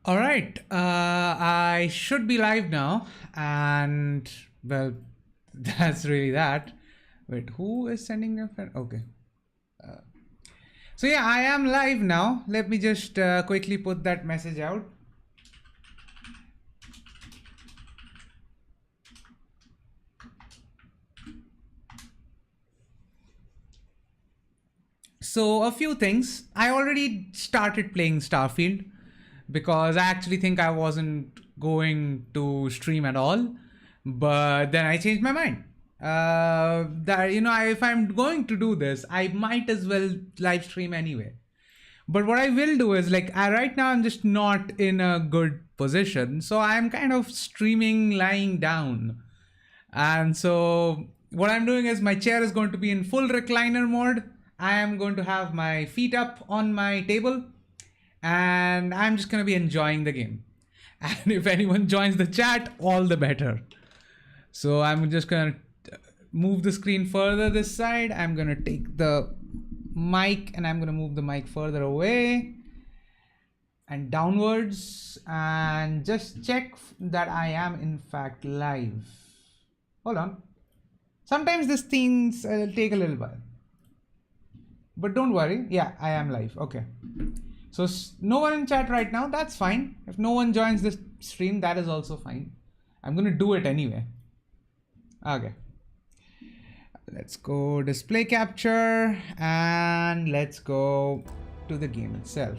All right, I should be live now, and well, that's really that. Wait, who is sending a friend? Okay. So yeah, I am live now. Let me just quickly put that message out. So a few things. I already started playing Starfield because I actually think I wasn't going to stream at all, but then I changed my mind. That if I'm going to do this, I might as well live stream anyway. But what I will do is right now I'm just not in a good position, so I'm kind of streaming lying down. And so what I'm doing is my chair is going to be in full recliner mode. I am going to have my feet up on my table and I'm just going to be enjoying the game. And if anyone joins the chat, all the better. So I'm just going to move the screen further this side. I'm going to take the mic and I'm going to move the mic further away and downwards and just check that I am in fact live. Hold on. Sometimes these things take a little while. But don't worry. Yeah, I am live. Okay. So no one in chat right now. That's fine. If no one joins this stream, that is also fine. I'm going to do it anyway. Okay. Let's go display capture and let's go to the game itself.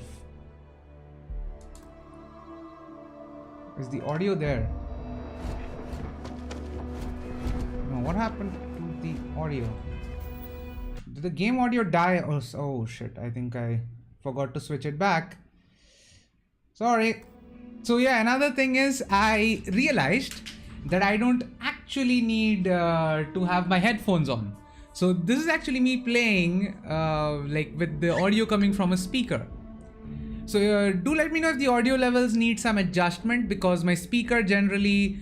Is the audio there? No, what happened to the audio? Did the game audio die? Oh shit, I think I forgot to switch it back. Sorry. So yeah, another thing is I realized that I don't actually need to have my headphones on. So this is actually me playing with the audio coming from a speaker. So do let me know if the audio levels need some adjustment, because my speaker generally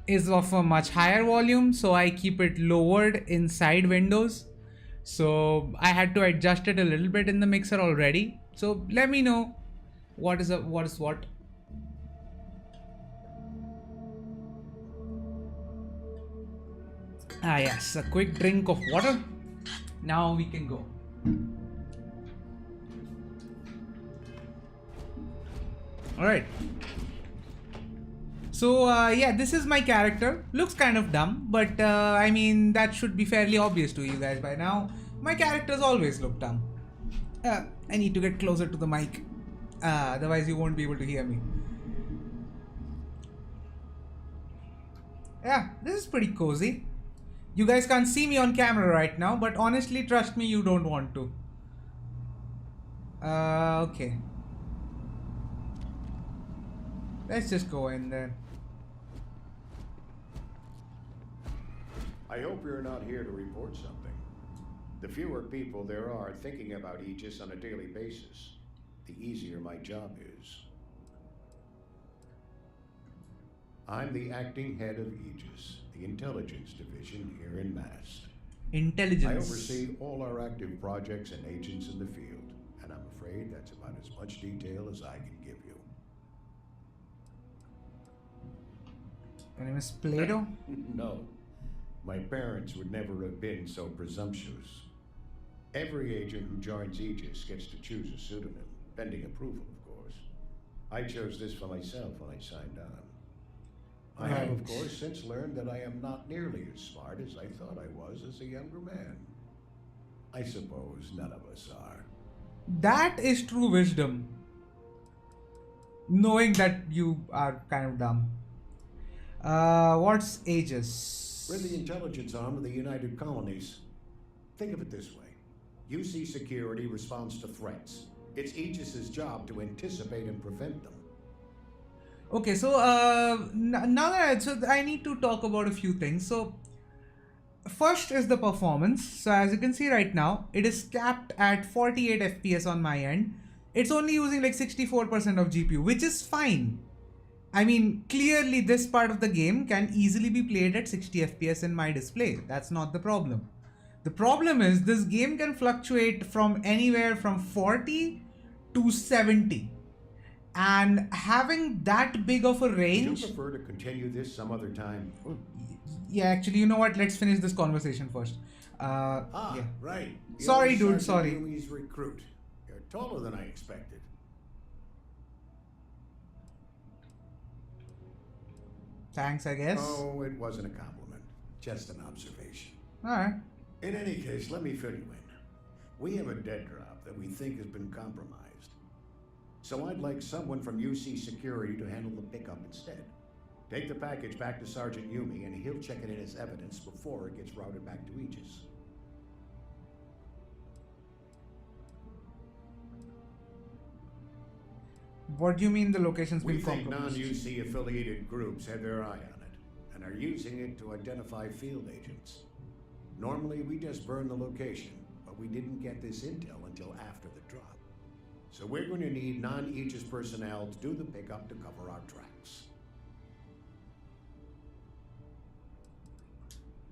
is of a much higher volume, so I keep it lowered inside Windows. So I had to adjust it a little bit in the mixer already. So let me know what is what. Ah yes, a quick drink of water. Now we can go. All right. So yeah, this is my character. Looks kind of dumb, but I mean that should be fairly obvious to you guys by now. My characters always look dumb. I need to get closer to the mic, otherwise you won't be able to hear me. Yeah, this is pretty cozy. You guys can't see me on camera right now, but honestly, trust me, you don't want to. Okay. Let's just go in there. I hope you're not here to report something. The fewer people there are thinking about Aegis on a daily basis, the easier my job is. I'm the acting head of Aegis, the intelligence division here in MAST. Intelligence. I oversee all our active projects and agents in the field, and I'm afraid that's about as much detail as I can give you. Your name is Plato? No. My parents would never have been so presumptuous. Every agent who joins Aegis gets to choose a pseudonym, pending approval, of course. I chose this for myself when I signed on. I have, of course, since learned that I am not nearly as smart as I thought I was as a younger man. I suppose none of us are. That is true wisdom. Knowing that you are kind of dumb. What's Aegis? We're the intelligence arm of the United Colonies. Think of it this way. UC security responds to threats. It's Aegis's job to anticipate and prevent them. Okay, so now that I need to talk about a few things. So first is the performance. So as you can see right now, it is capped at 48 FPS on my end. It's only using like 64% of GPU, which is fine. I mean, clearly this part of the game can easily be played at 60 FPS in my display. That's not the problem. The problem is this game can fluctuate from anywhere from 40 to 70. And having that big of a Would range... you prefer to continue this some other time? Yeah, actually, you know what? Let's finish this conversation first. Yeah. Right. Sorry, You're dude, sorry. Sergeant Yumi's recruit. You're taller than I expected. Thanks, I guess. Oh, it wasn't a compliment. Just an observation. Alright. In any case, let me fill you in. We have a dead drop that we think has been compromised. So I'd like someone from UC Security to handle the pickup instead. Take the package back to Sergeant Yumi and he'll check it in as evidence before it gets routed back to Aegis. What do you mean the location's We been think compromised? non-UC affiliated groups had their eye on it and are using it to identify field agents. Normally we just burn the location, but we didn't get this intel until after the drop. So we're going to need non-Aegis personnel to do the pickup to cover our tracks.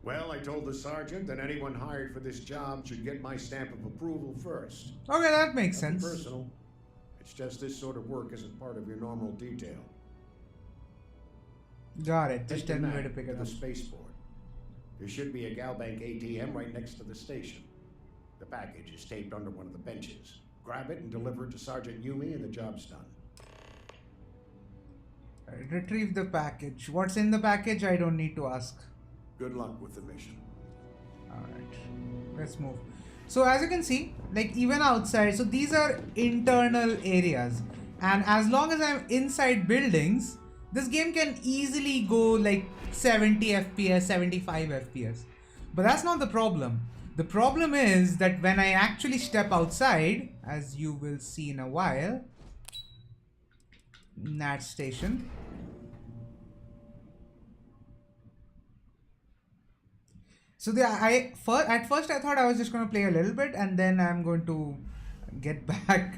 Well, I told the sergeant that anyone hired for this job should get my stamp of approval first. Okay, that makes Nothing sense. personal. It's just this sort of work isn't part of your normal detail. Got it. Just Take tell the me where to map pick it the up. spaceport. There should be a Galbank ATM right next to the station. The package is taped under one of the benches. Grab it and deliver it to Sergeant Yumi and the job's done. Alright, retrieve the package. What's in the package? I don't need to ask. Good luck with the mission. Alright, let's move. So as you can see, like even outside, so these are internal areas. And as long as I'm inside buildings, this game can easily go like 70 FPS, 75 FPS. But that's not the problem. The problem is that when I actually step outside, as you will see in a while, NAT station. So at first I thought I was just going to play a little bit and then I'm going to get back.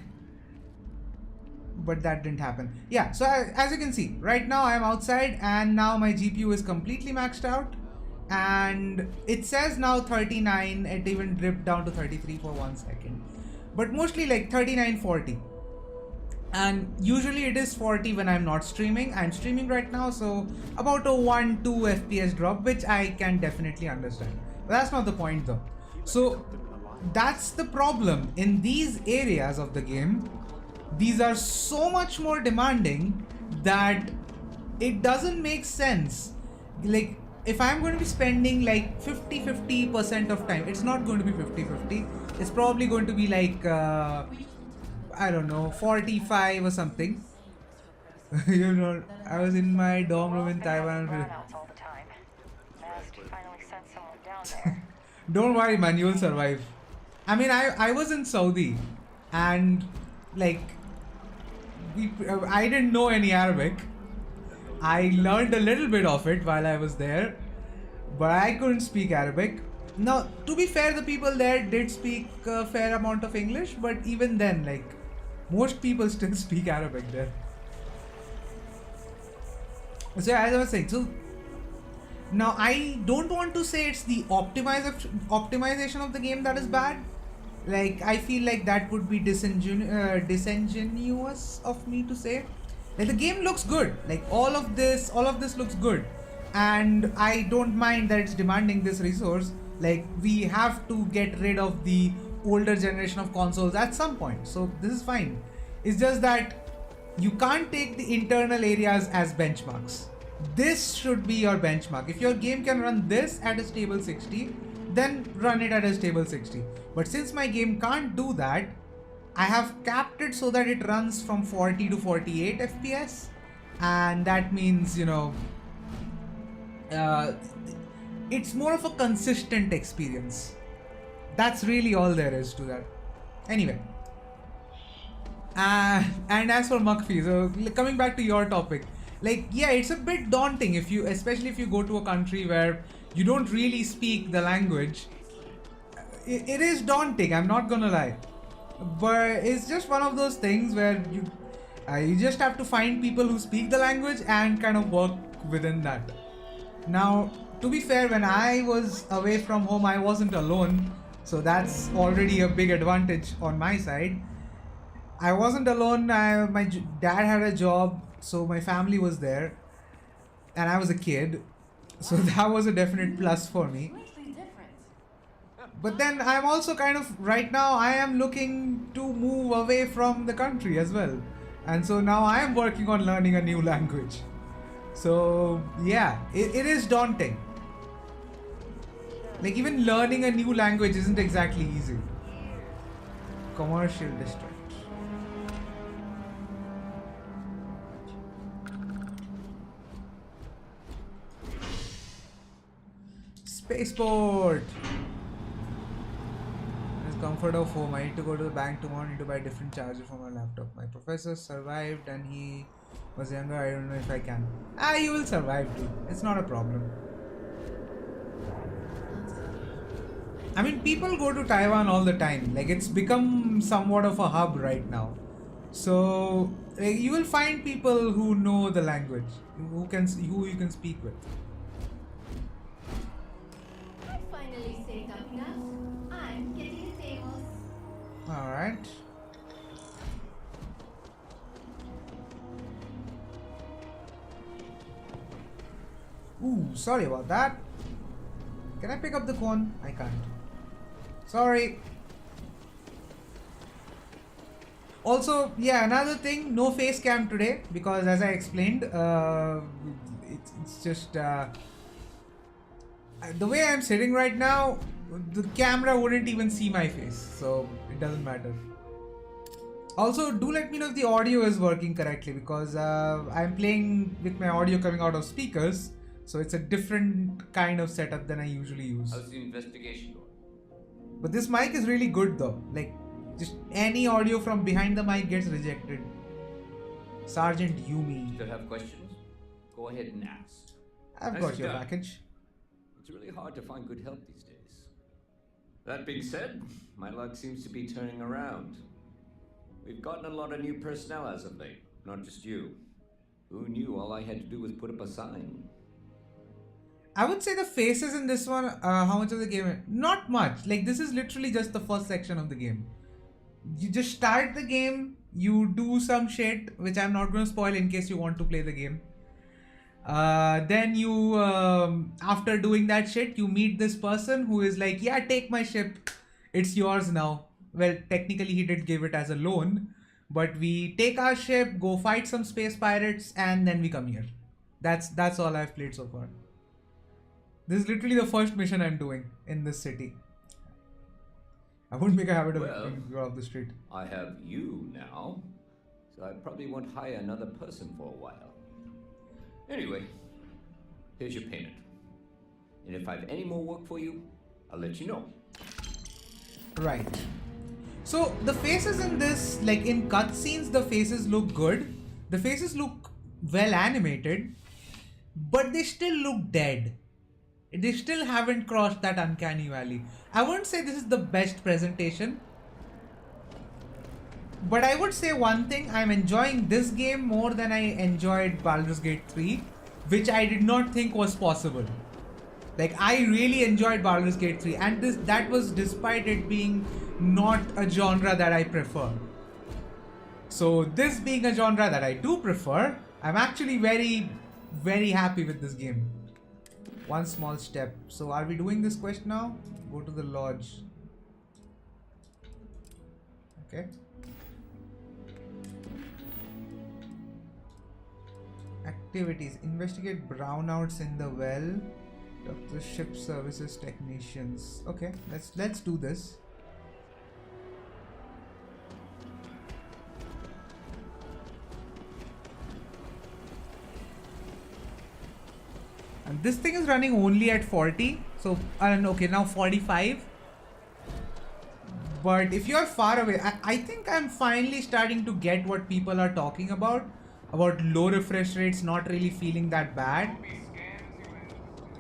But that didn't happen. Yeah, so as you can see, right now I'm outside and now my GPU is completely maxed out. And it says now 39, it even dipped down to 33 for 1 second. But mostly like 39, 40. And usually it is 40 when I'm not streaming. I'm streaming right now, so about a 1-2 FPS drop, which I can definitely understand. But that's not the point though. So that's the problem. In these areas of the game, these are so much more demanding that it doesn't make sense. Like, if I'm going to be spending like 50% of time, it's not going to be 50-50. It's probably going to be like, I don't know, 45 or something. You know, I was in my dorm room in Taiwan. Don't worry, man, you'll survive. I mean, I was in Saudi and like, I didn't know any Arabic. I learned a little bit of it while I was there, but I couldn't speak Arabic. Now, to be fair, the people there did speak a fair amount of English, but even then, like, most people still speak Arabic there. So as I was saying, so now I don't want to say it's the optimization of the game that is bad. Like, I feel like that would be disingenuous of me to say. Like, the game looks good. Like, all of this looks good. And I don't mind that it's demanding this resource. Like, we have to get rid of the older generation of consoles at some point. So this is fine. It's just that you can't take the internal areas as benchmarks. This should be your benchmark. If your game can run this at a stable 60, then run it at a stable 60. But since my game can't do that, I have capped it so that it runs from 40 to 48 FPS. And that means, you know, it's more of a consistent experience. That's really all there is to that. Anyway. And as for McAfee, so coming back to your topic, like, yeah, it's a bit daunting especially if you go to a country where you don't really speak the language. It is daunting, I'm not gonna lie. But it's just one of those things where you just have to find people who speak the language and kind of work within that. Now, to be fair, when I was away from home, I wasn't alone. So that's already a big advantage on my side. I wasn't alone. My dad had a job, so my family was there, and I was a kid, so that was a definite plus for me. But then I'm also kind of, right now I am looking to move away from the country as well, and so now I am working on learning a new language. So yeah, it is daunting. Like, even learning a new language isn't exactly easy. Commercial district. Spaceport. It's comfort of home. I need to go to the bank tomorrow. I need to buy a different charger for my laptop. My professor survived and he was younger. I don't know if I can. You will survive too. It's not a problem. I mean, people go to Taiwan all the time. Like, it's become somewhat of a hub right now. So you will find people who know the language, who you can speak with. I finally saved up enough. I'm getting famous. All right. Ooh, sorry about that. Can I pick up the phone? I can't. Sorry. Also, yeah, another thing, no face cam today because, as I explained, it's just the way I'm sitting right now, the camera wouldn't even see my face, so it doesn't matter. Also, do let me know if the audio is working correctly because I'm playing with my audio coming out of speakers, so it's a different kind of setup than I usually use. How's the investigation going? But this mic is really good though. Like, just any audio from behind the mic gets rejected. Sergeant Yumi. Still have questions? Go ahead and ask. I've got your package. It's really hard to find good help these days. That being said, my luck seems to be turning around. We've gotten a lot of new personnel as of late, not just you. Who knew all I had to do was put up a sign? I would say the faces in this one, how much of the game? Not much. Like, this is literally just the first section of the game. You just start the game, you do some shit, which I'm not going to spoil in case you want to play the game. Then you, after doing that shit, you meet this person who is like, yeah, take my ship. It's yours now. Well, technically he did give it as a loan, but we take our ship, go fight some space pirates, and then we come here. That's all I've played so far. This is literally the first mission I'm doing in this city. I won't make a habit of go off the street. I have you now, so I probably won't hire another person for a while. Anyway, here's your payment. And if I have any more work for you, I'll let you know. Right. So the faces in this, like in cutscenes, the faces look good. The faces look well animated, but they still look dead. They still haven't crossed that uncanny valley. I wouldn't say this is the best presentation, but I would say one thing, I'm enjoying this game more than I enjoyed Baldur's Gate 3, which I did not think was possible. Like, I really enjoyed Baldur's Gate 3, and that was despite it being not a genre that I prefer. So this being a genre that I do prefer, I'm actually very, very happy with this game. One small step. So are we doing this quest now? Go to the lodge. Okay. Activities. Investigate brownouts in the well. Talk to ship services technicians. Okay, let's do this. And this thing is running only at 40. So, okay, now 45. But if you're far away, I think I'm finally starting to get what people are talking about low refresh rates not really feeling that bad.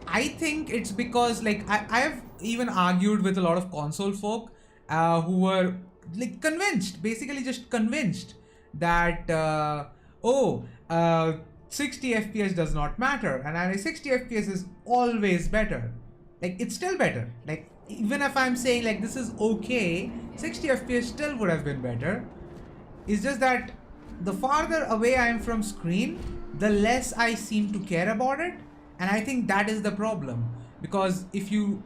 I think it's because, like, I've even argued with a lot of console folk who were like basically just convinced that 60 FPS does not matter, and 60 FPS is always better. Like, it's still better. Like, even if I'm saying like this is okay, 60 FPS still would have been better. It's just that the farther away I am from screen, the less I seem to care about it. And I think that is the problem. Because if you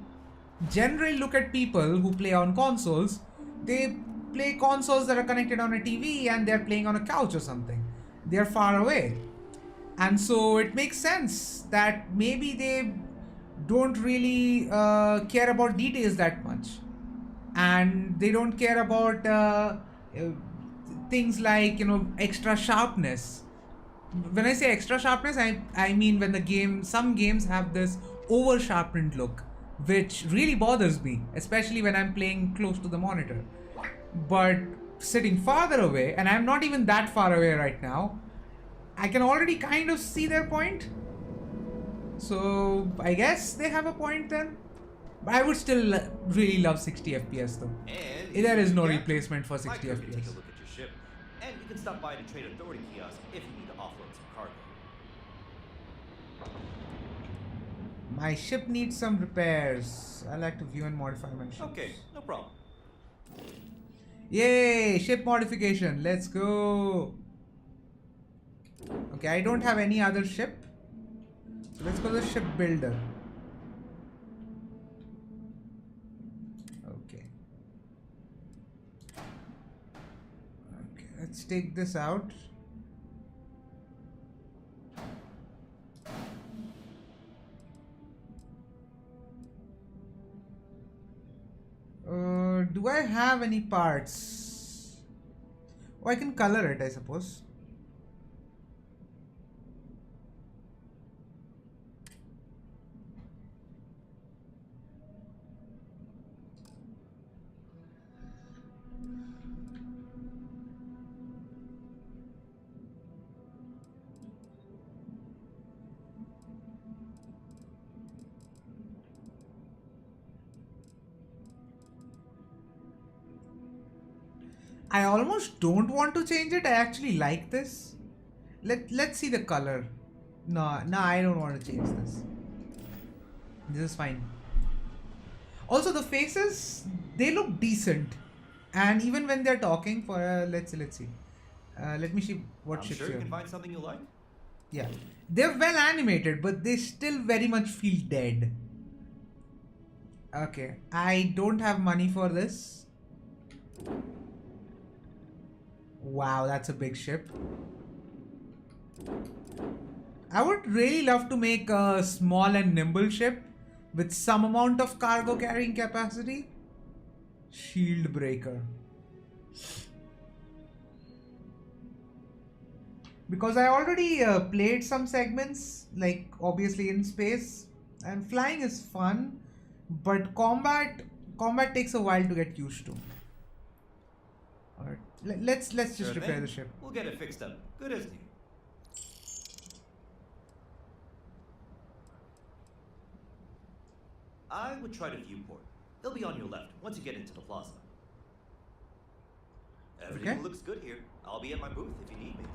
generally look at people who play on consoles, they play consoles that are connected on a TV and they're playing on a couch or something. They're far away. And so it makes sense that maybe they don't really care about details that much. And they don't care about things like, extra sharpness. When I say extra sharpness, I mean when some games have this over sharpened look, which really bothers me, especially when I'm playing close to the monitor. But sitting farther away, and I'm not even that far away right now, I can already kind of see their point. So I guess they have a point then. But I would still really love 60 FPS though. And There is no yeah, replacement for 60 my crew can FPS. take a look at your ship, and you can stop by the Trade Authority kiosk if you need to offload some cargo. My ship needs some repairs. I like to view and modify my ships. Okay, no problem. Yay! Ship modification. Let's go. Okay, I don't have any other ship. So let's go to the ship builder. Okay. Okay, let's take this out. Do I have any parts? Oh, I can color it, I suppose. I almost don't want to change it. I actually like this. Let's see the color. No, I don't want to change this. This is fine. Also, the faces, they look decent, and even when they're talking, for let's see. Let me see what I'm ships sure you you have. can find something you like. Yeah, they're well animated, but they still very much feel dead. Okay, I don't have money for this. Wow, that's a big ship. I would really love to make a small and nimble ship with some amount of cargo carrying capacity. Shield breaker. Because I already played some segments, like obviously in space, and flying is fun, but combat takes a while to get used to. Alright, let's just Sure repair thing. the ship. We'll get it fixed up. Good as new. I would try the viewport. It'll be on your left once you get into the plaza. Everything Okay. looks good here. I'll be at my booth if you need me.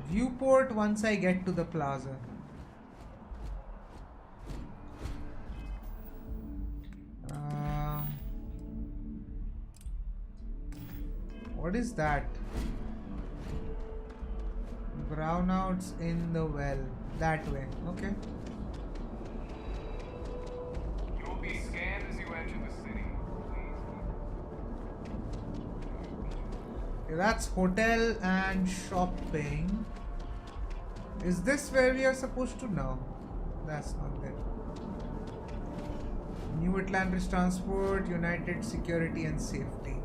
Viewport once I get to the plaza. What is that? Brownouts in the well. That way. Okay. You will be scanned as you enter the city. Okay, that's hotel and shopping. Is this where we are supposed to? No, that's not there. New Atlantis Transport, United Security and Safety.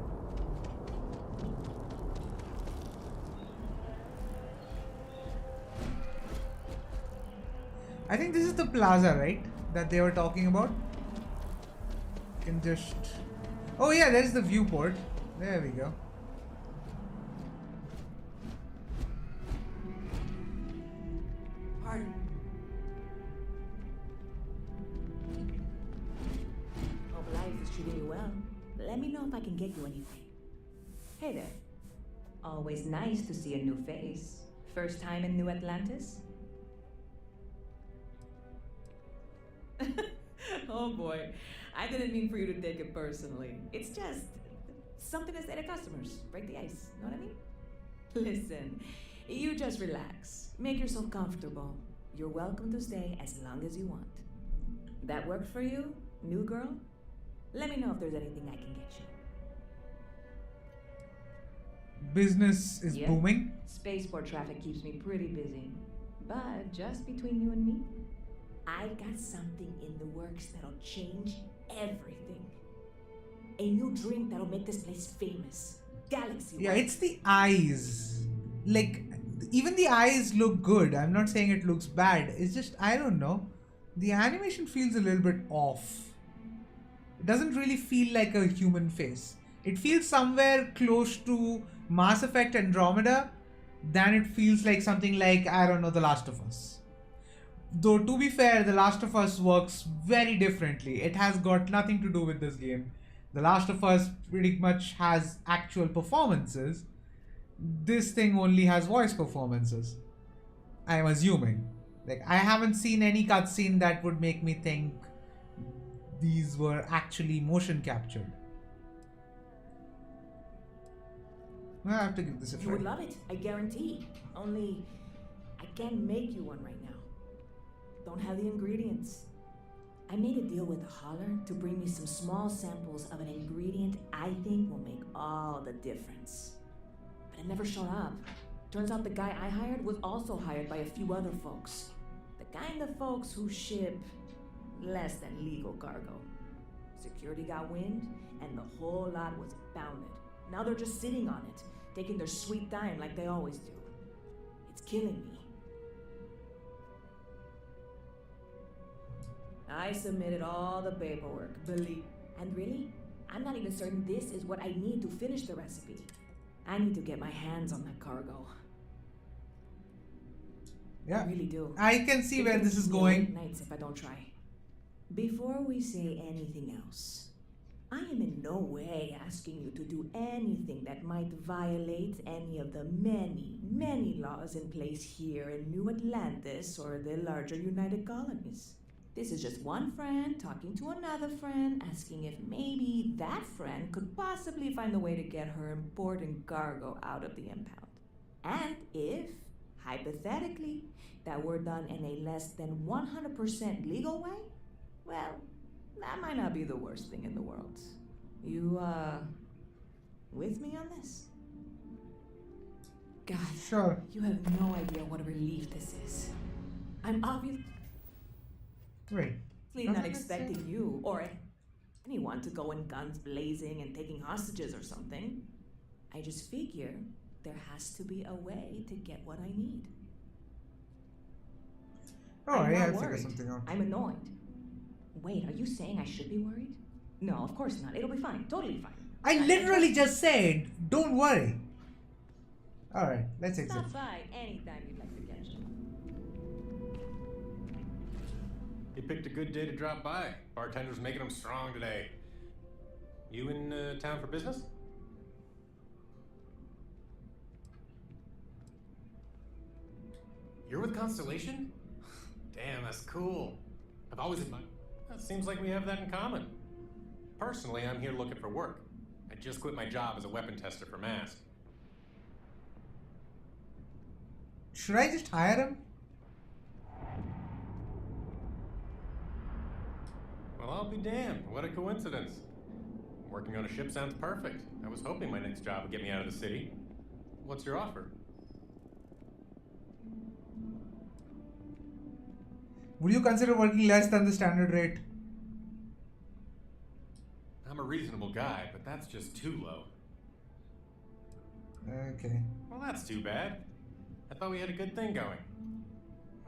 I think this is the plaza, right? That they were talking about. You can just... Oh yeah, there's the viewport. There we go. Pardon. Hope life is treating you well. Let me know if I can get you anything. Hey there. Always nice to see a new face. First time in New Atlantis? Oh boy, I didn't mean for you to take it personally. It's just Something to say to customers. Break the ice. Know what I mean? Listen, you just relax. Make yourself comfortable. You're welcome to stay as long as you want. That worked for you, new girl? Let me know if there's anything I can get you. Business is Yep. booming. Spaceport traffic keeps me pretty busy. But just between you and me, I got something in the works that'll change everything. A new drink that'll make this place famous. Galaxy Yeah, wide. it's the eyes. Like, even the eyes look good. I'm not saying it looks bad. It's just, I don't know. The animation feels a little bit off. It doesn't really feel like a human face. It feels somewhere close to Mass Effect Andromeda than it feels like something like, I don't know, The Last of Us. Though, to be fair, The Last of Us works very differently. It has got nothing to do with this game. The Last of Us pretty much has actual performances. This thing only has voice performances. I'm assuming. Like, I haven't seen any cutscene that would make me think these were actually motion captured. I have to give this a You would try. love it, I guarantee. Only, I can't make you one right now. Don't have the ingredients. I made a deal with a hauler to bring me some small samples of an ingredient I think will make all the difference. But it never showed up. Turns out the guy I hired was also hired by a few other folks. The kind of folks who ship less than legal cargo. Security got wind, and the whole lot was bounded. Now they're just sitting on it, taking their sweet time like they always do. It's killing me. I submitted all the paperwork, believe. And really, I'm not even certain this is what I need to finish the recipe. I need to get my hands on that cargo. Yeah, I really do. I can see where this is going. Nights if I don't try. Before we say anything else, I am in no way asking you to do anything that might violate any of the many, many laws in place here in New Atlantis or the larger United Colonies. This is just one friend talking to another friend, asking if maybe that friend could possibly find a way to get her important cargo out of the impound. And if, hypothetically, that were done in a less than 100% legal way, well, that might not be the worst thing in the world. You, with me on this? God, Sure. you have no idea what a relief this is. I'm obviously Wait. not expecting you or anyone to go in guns blazing and taking hostages or something. I just figure there has to be a way to get what I need. Oh, I'm I not have to figure worried. something out. I'm annoyed. Wait, are you saying I should be worried? No, of course not. It'll be fine. Totally fine. I literally just said, don't worry. Alright, let's exit. Stop by anytime you'd like to catch me. You picked a good day to drop by. Bartender's making them strong today. You in town for business? You're with Constellation? Damn, that's cool. I've always admired. That seems like we have that in common. Personally, I'm here looking for work. I just quit my job as a weapon tester for MASC. Should I just hire him? Well, I'll be damned. What a coincidence. Working on a ship sounds perfect. I was hoping my next job would get me out of the city. What's your offer? Would you consider working less than the standard rate? I'm a reasonable guy, but that's just too low. Okay. Well, that's too bad. I thought we had a good thing going.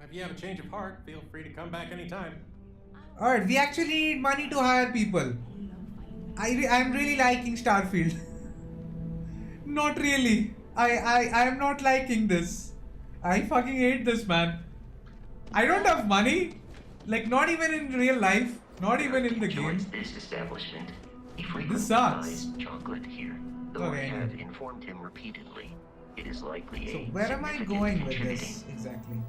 If you have a change of heart, feel free to come back anytime. Alright, we actually need money to hire people. I'm really liking Starfield. Not really. I'm not liking this. I fucking hate this, man. I don't have money. Like, not even in real life. Not even in the game. This establishment, he This frequently sucks. buys chocolate here. Though Okay, I I have know. informed him repeatedly, it is likely So a where am I significant going with contributing this exactly?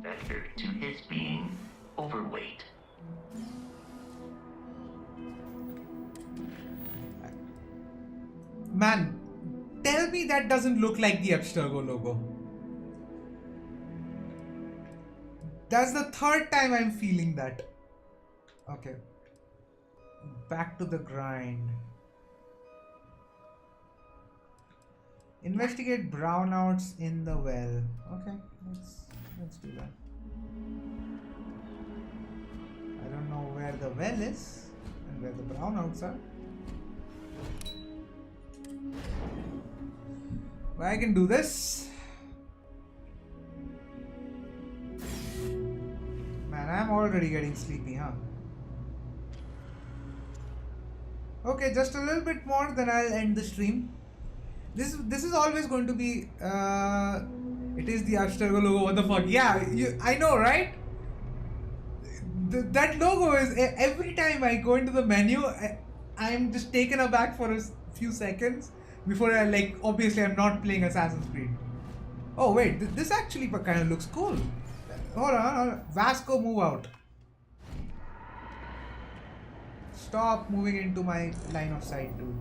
factor to his being overweight. Man, tell me that doesn't look like the Abstergo logo. That's the third time I'm feeling that. Okay. Back to the grind. Investigate brownouts in the well. Okay, let's do that. I don't know where the well is and where the brownouts are. But I can do this. Man, I'm already getting sleepy, huh? Okay, just a little bit more, then I'll end the stream. This is always going to be. It is the Abstergo logo. What the fuck? Yeah, I know, right? That logo is every time I go into the menu, I'm just taken aback for a few seconds before I like. Obviously, I'm not playing Assassin's Creed. Oh wait, this actually kind of looks cool. Hold on. Vasco, move out. Stop moving into my line of sight, dude.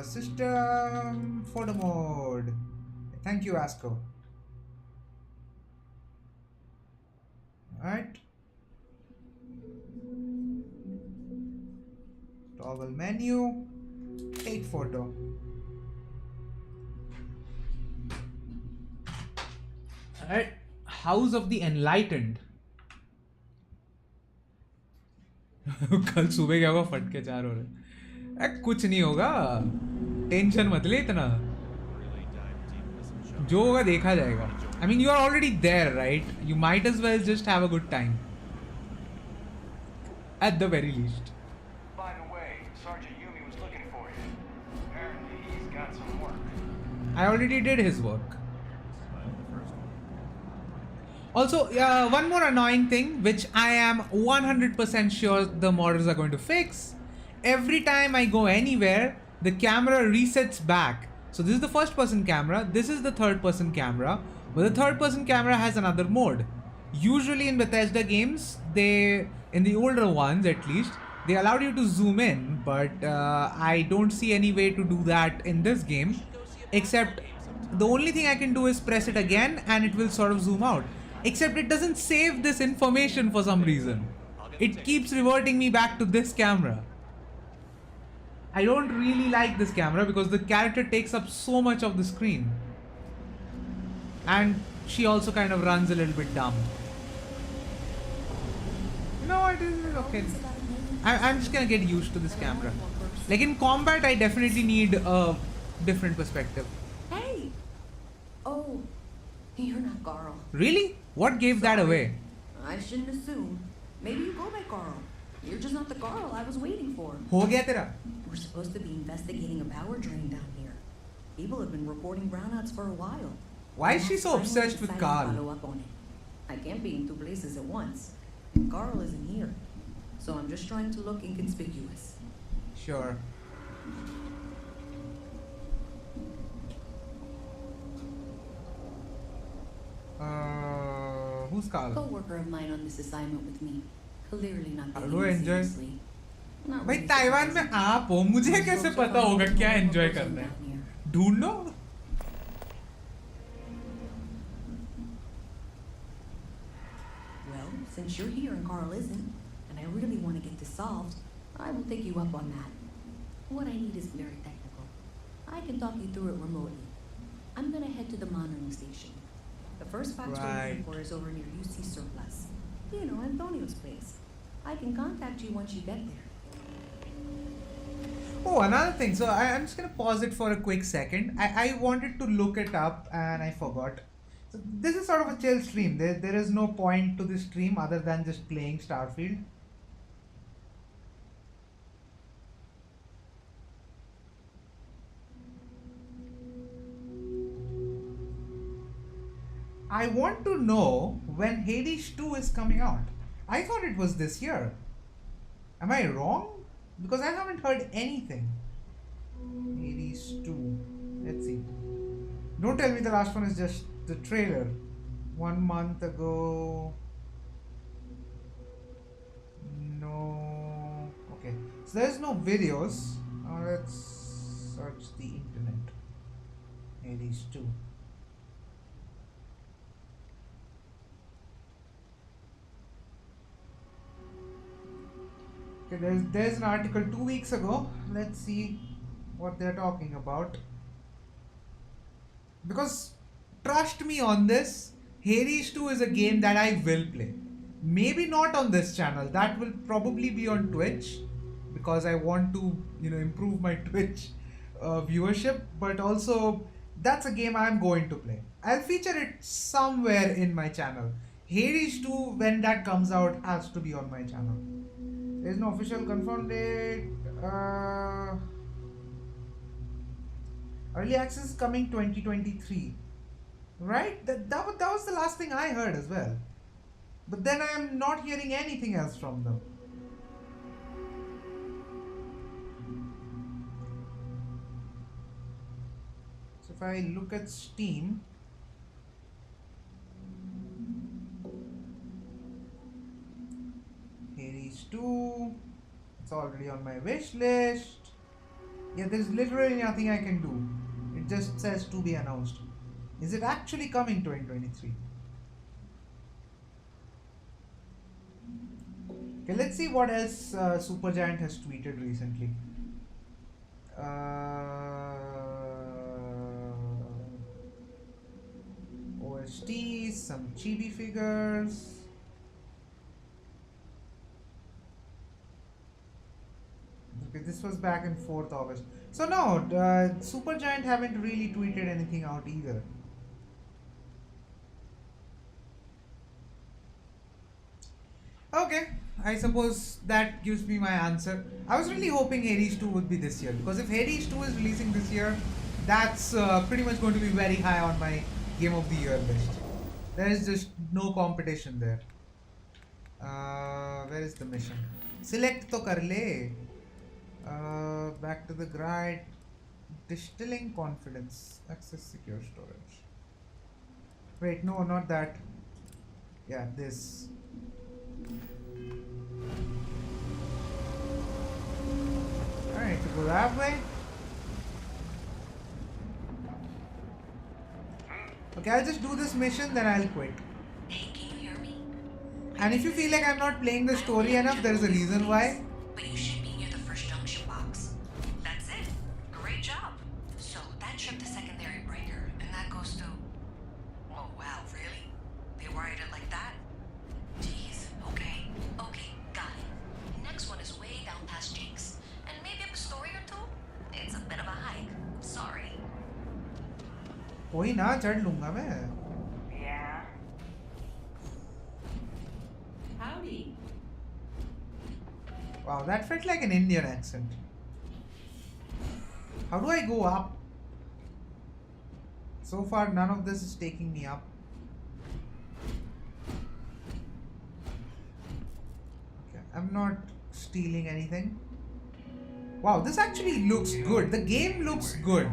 System photo mode. Thank you, Vasco. Alright. Toggle menu. Take photo. Alright. House of the Enlightened. कल सुबह क्या होगा फट के 4 हो रहे कुछ नहीं होगा टेंशन मत ले इतना जो होगा देखा जाएगा I mean you are already there right you might as well just have a good time at the very least. By the way, Sergeant Yumi was looking for you. Apparently he's got some work. I already did his work. Also, one more annoying thing, which I am 100% sure the modders are going to fix. Every time I go anywhere, the camera resets back. So this is the first person camera, this is the third person camera, but the third person camera has another mode. Usually in Bethesda games, in the older ones at least, they allowed you to zoom in, but I don't see any way to do that in this game, except the only thing I can do is press it again and it will sort of zoom out. Except it doesn't save this information for some reason. It keeps reverting me back to this camera. I don't really like this camera because the character takes up so much of the screen. And she also kind of runs a little bit dumb. No, it is okay. I'm just gonna get used to this camera. Like in combat, I definitely need a different perspective. Hey! Oh, you're not Carl. Really? What gave that away? I shouldn't assume. Maybe you go by Carl. You're just not the Carl I was waiting for. हो गया तेरा? We're supposed to be investigating a power drain down here. People have been reporting brownouts for a while. Why is she so obsessed with Carl? Follow up on it. I can't be in two places at once. Carl isn't here, so I'm just trying to look inconspicuous. Sure. Who's Carl? Co-worker of mine on this assignment with me. Clearly not taking Hello, it enjoy. seriously. Not भाई really Taiwan में surprising. आप हो मुझे कैसे पता होगा क्या enjoy करना है ढूंढ लो Well, since you're here and Carl isn't, and I really want to get this solved, I will take you up on that. What I need is very technical. I can talk you through it remotely. I'm gonna head to the monitoring station. The first box we're Right. looking for is over near UC Surplus. You know, Antonio's place. I can contact you once you get there. Oh, another thing. So I'm just gonna pause it for a quick second. I wanted to look it up and I forgot. So this is sort of a chill stream. There is no point to this stream other than just playing Starfield. I want to know when Hades 2 is coming out. I thought it was this year. Am I wrong? Because I haven't heard anything. Hades 2. Let's see. Don't tell me the last one is just the trailer. 1 month ago. No. Okay. So there's no videos. Let's Search the internet. Hades 2. Okay, there's an article 2 weeks ago. Let's see what they're talking about. Because trust me on this, Hades 2 is a game that I will play. Maybe not on this channel. That will probably be on Twitch because I want to, improve my Twitch viewership. But also, that's a game I'm going to play. I'll feature it somewhere in my channel. Hades 2, when that comes out, has to be on my channel. There's no official confirmed date. Early access is coming 2023. Right? That was the last thing I heard as well. But then I am not hearing anything else from them. So if I look at Steam, Hades 2, it's already on my wish list. Yeah, there's literally nothing I can do. It just says to be announced. Is it actually coming 2023? Okay, let's see what else Supergiant has tweeted recently. OSTs, some chibi figures. Okay, this was back in 4th August. So no, Supergiant haven't really tweeted anything out either. Okay, I suppose that gives me my answer. I was really hoping Hades 2 would be this year, because if Hades 2 is releasing this year, that's pretty much going to be very high on my Game of the Year list. There is just no competition there. Where is the mission? Select to kar le. Back to the grind. Distilling confidence. Access secure storage. Wait, no, not that. Yeah, this. Alright, to go that way. Okay, I'll just do this mission, then I'll quit. Hey, can you hear me? And if you feel like I'm not playing the story enough, there's a reason why. But you should be near the first junction box. That's it. Great job. So that tripped the secondary breaker, and that goes to... Oh wow, really? They wired it like that? Jeez, okay. Okay, got it. Next one is way down past Jake's. And maybe up a story or two? It's a bit of a hike. Sorry. कोई ना चढ़ लूंगा मैं. Yeah. Howdy. Wow, that felt like an Indian accent. How do I go up? So far, none of this is taking me up. Okay, I'm not stealing anything. Wow, this actually looks good. The game looks good.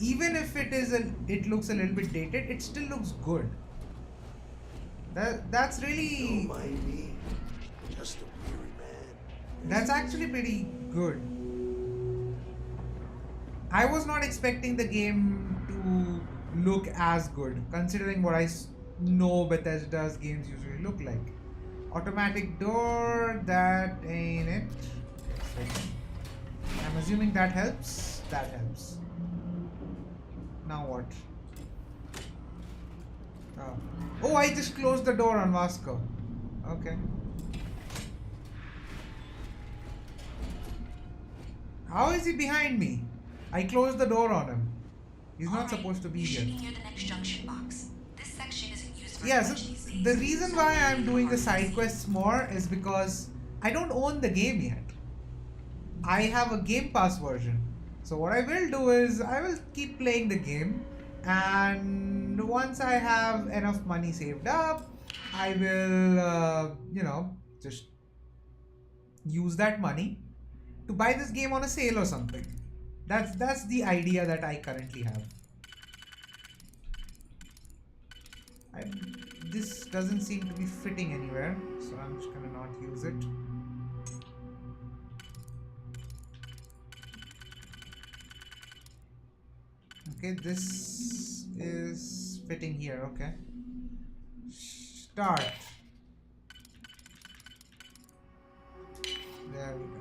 Even if it looks a little bit dated, it still looks good. That's really... Don't mind me. Just a weary man. That's actually pretty good. I was not expecting the game to look as good, considering what I know Bethesda's games usually look like. Automatic door, that ain't it. I'm assuming that helps. That helps. Now what? Oh, I just closed the door on Vasco. Okay. How is he behind me? I closed the door on him. He's not supposed to be here. You should be near the next junction box. This section isn't used very Yeah, so much these days. the reason why I'm doing the side quests more is because I don't own the game yet. I have a Game Pass version. So what I will do is I will keep playing the game, and once I have enough money saved up, I will, just use that money to buy this game on a sale or something. That's the idea that I currently have. This doesn't seem to be fitting anywhere, so I'm just gonna not use it. Okay, this is fitting here. Okay. Start. There we go.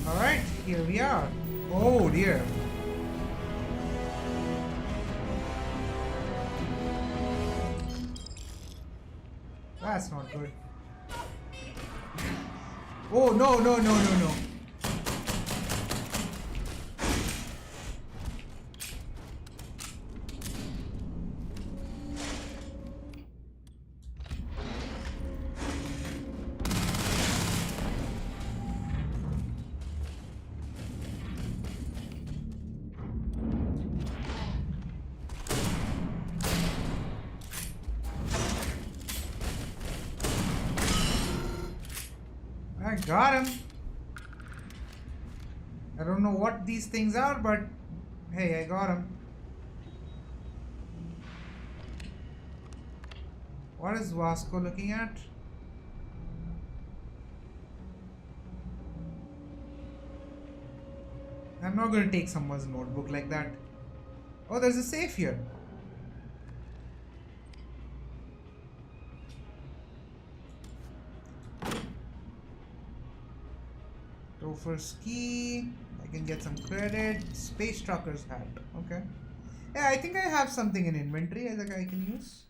Alright, here we are. Oh dear. That's not good. Oh no, no, no, no, no. I got him. I don't know what these things are, but hey, I got him. What is Vasco looking at? I'm not going to take someone's notebook like that. Oh, there's a safe here. Gopher's key. I can get some credit. Space trucker's hat. Okay. Yeah, I think I have something in inventory that I can use.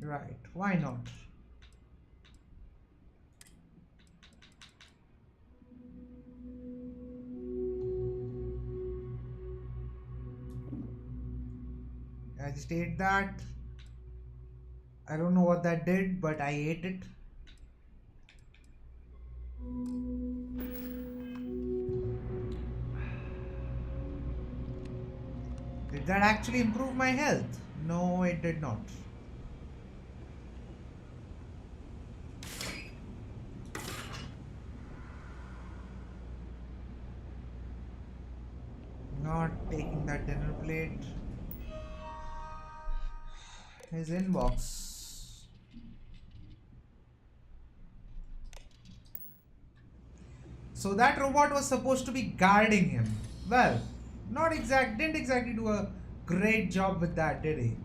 Right, why not? I just ate that. I don't know what that did, but I ate it. Did that actually improve my health? No, it did not. Not taking that dinner plate. His inbox. So that robot was supposed to be guarding him. Well, didn't exactly do a great job with that, did he?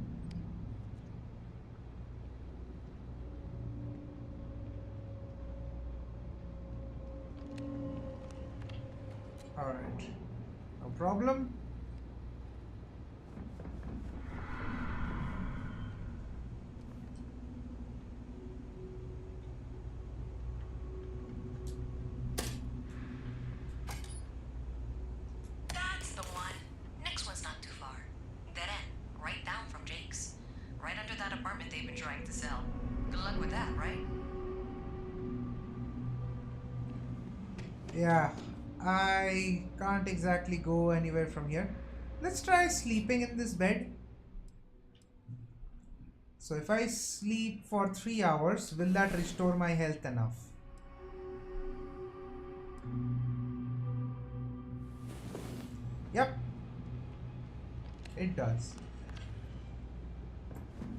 Alright. No problem. That's the one. Next one's not too far. Dead end, right down from Jake's. Right under that apartment they've been trying to sell. Good luck with that, right? Yeah, I can't exactly go anywhere from here. Let's try sleeping in this bed. So if I sleep for 3 hours, will that restore my health enough? Yep, it does.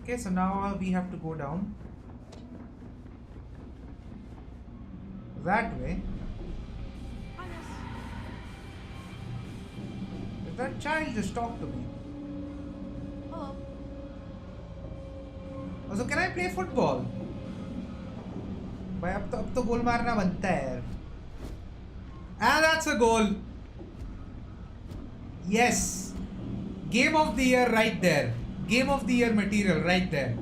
Okay, so now we have to go down that way. If that child just talked to me. Oh, So can I play football? भाई अब तो गोल मारना बनता है यार. And that's a goal. Yes. Game of the year right there. Game of the year material right there.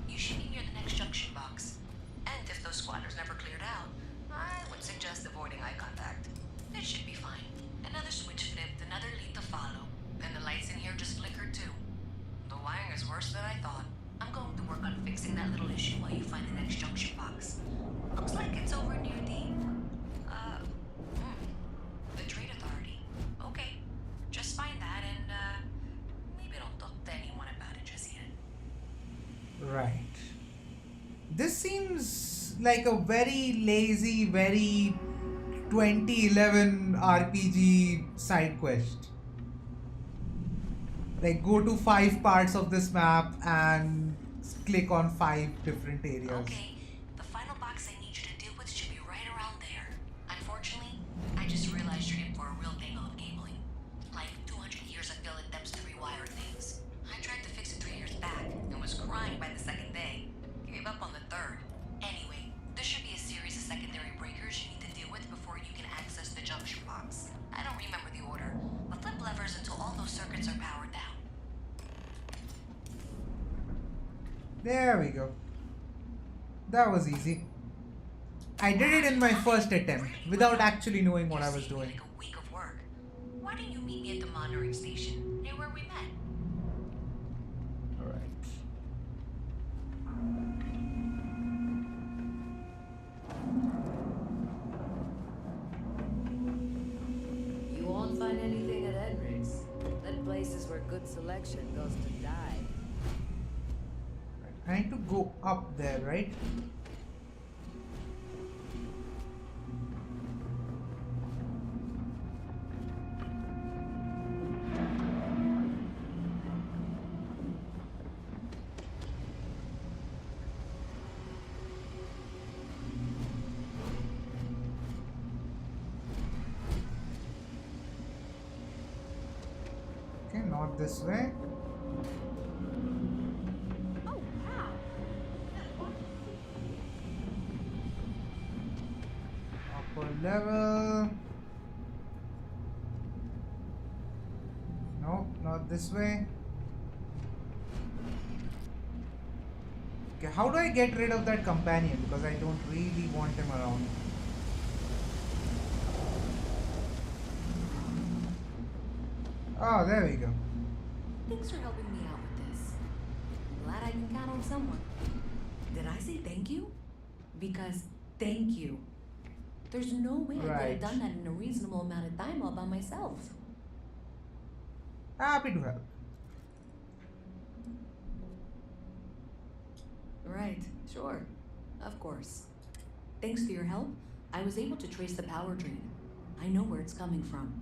You should be near the next junction box. And if those squatters never cleared out, I would Right. This seems like a very lazy, very 2011 RPG side quest. Like go to 5 parts of this map and click on 5 different areas. Okay, the final box I need you to deal with should be right around there. Unfortunately, I just realized you're in for a real tangle of cabling. Like 200 years of field attempts to rewire things. I tried to fix it 3 years back and was crying by the second day. Gave up on the third. Anyway, there should be a series of secondary breakers you need to deal with before you can access the junction box. I don't remember the order, but flip levers until all those circuits are powered down. There we go. That was easy. I did it in my first attempt without actually knowing what I was doing. Like a week of work. Why didn't you meet me at the monitoring station near where we met? Alright. You won't find anything at Edric's. That place is where good selection goes to die. I need to go up there, right? Okay, not this way. Level. No, not this way. Okay, how do I get rid of that companion? Because I don't really want him around. Oh, there we go. Thanks for helping me out with this. I'm glad I can count on someone. Did I say thank you? Because thank you. There's no way I could have done that in a reasonable amount of time all by myself. Happy to help. Right, sure. Of course. Thanks to your help, I was able to trace the power drain. I know where it's coming from.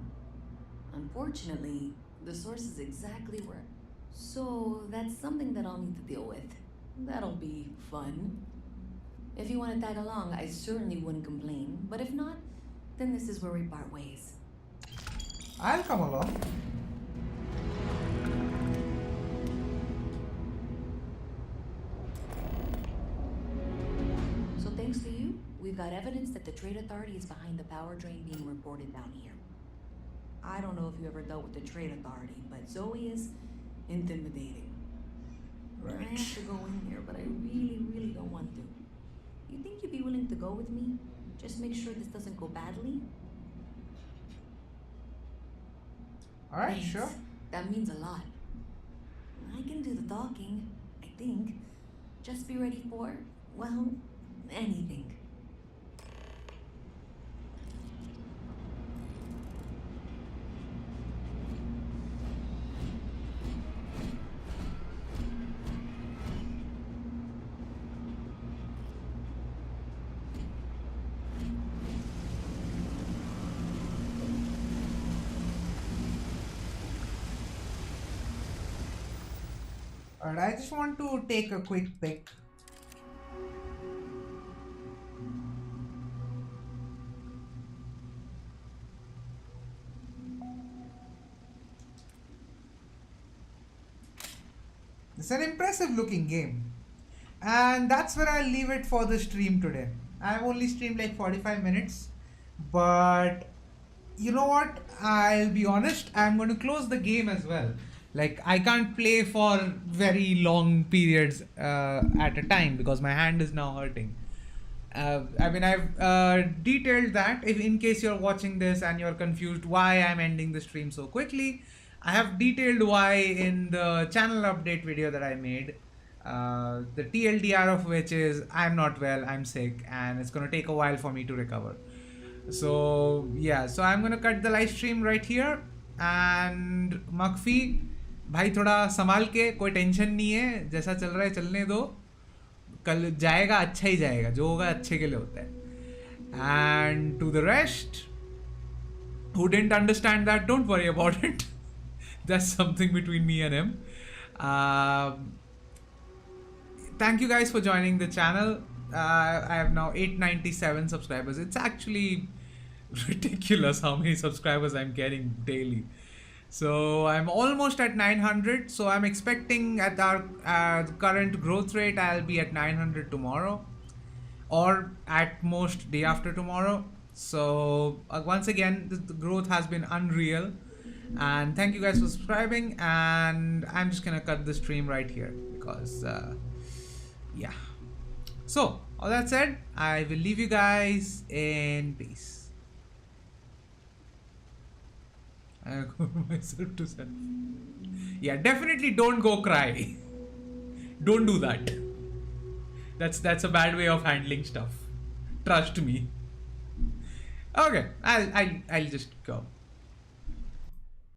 Unfortunately, the source is exactly where... So, that's something that I'll need to deal with. That'll be fun. If you want to tag along, I certainly wouldn't complain. But if not, then this is where we part ways. I'll come along. So thanks to you, we've got evidence that the Trade Authority is behind the power drain being reported down here. I don't know if you ever dealt with the Trade Authority, but Zoe is intimidating. Right. I have to go in there, but I really, really don't want to. You think you'd be willing to go with me? Just make sure this doesn't go badly? Alright, Thanks. sure. That means a lot. I can do the talking, I think. Just be ready for, well, anything. Alright, I just want to take a quick pic. It's an impressive looking game. And that's where I'll leave it for the stream today. I've only streamed like 45 minutes. But you know what? I'll be honest, I'm going to close the game as well. Like, I can't play for very long periods at a time because my hand is now hurting. I mean, I've detailed that. If in case you're watching this and you're confused why I'm ending the stream so quickly, I have detailed why in the channel update video that I made. The TLDR of which is I'm not well, I'm sick, and it's gonna take a while for me to recover. So yeah, so I'm gonna cut the live stream right here. And Makfi, भाई थोड़ा संभाल के, कोई tension नहीं है, जैसा चल रहा है चलने दो. कल जाएगा अच्छा ही जाएगा, जो होगा अच्छे के लिए होता है. And to the rest who didn't understand that, don't worry about it. That's something between me and him. Thank you guys for joining the channel. I have now 897 subscribers. It's actually ridiculous how many subscribers I'm getting daily. So I'm almost at 900. So I'm expecting at our current growth rate, I'll be at 900 tomorrow, or at most day after tomorrow. So once again, the growth has been unreal. And thank you guys for subscribing. And I'm just gonna cut the stream right here because yeah. So all that said, I will leave you guys in peace. I go myself to self. Yeah, definitely don't go cry. Don't do that. That's a bad way of handling stuff. Trust me. Okay, I'll just go.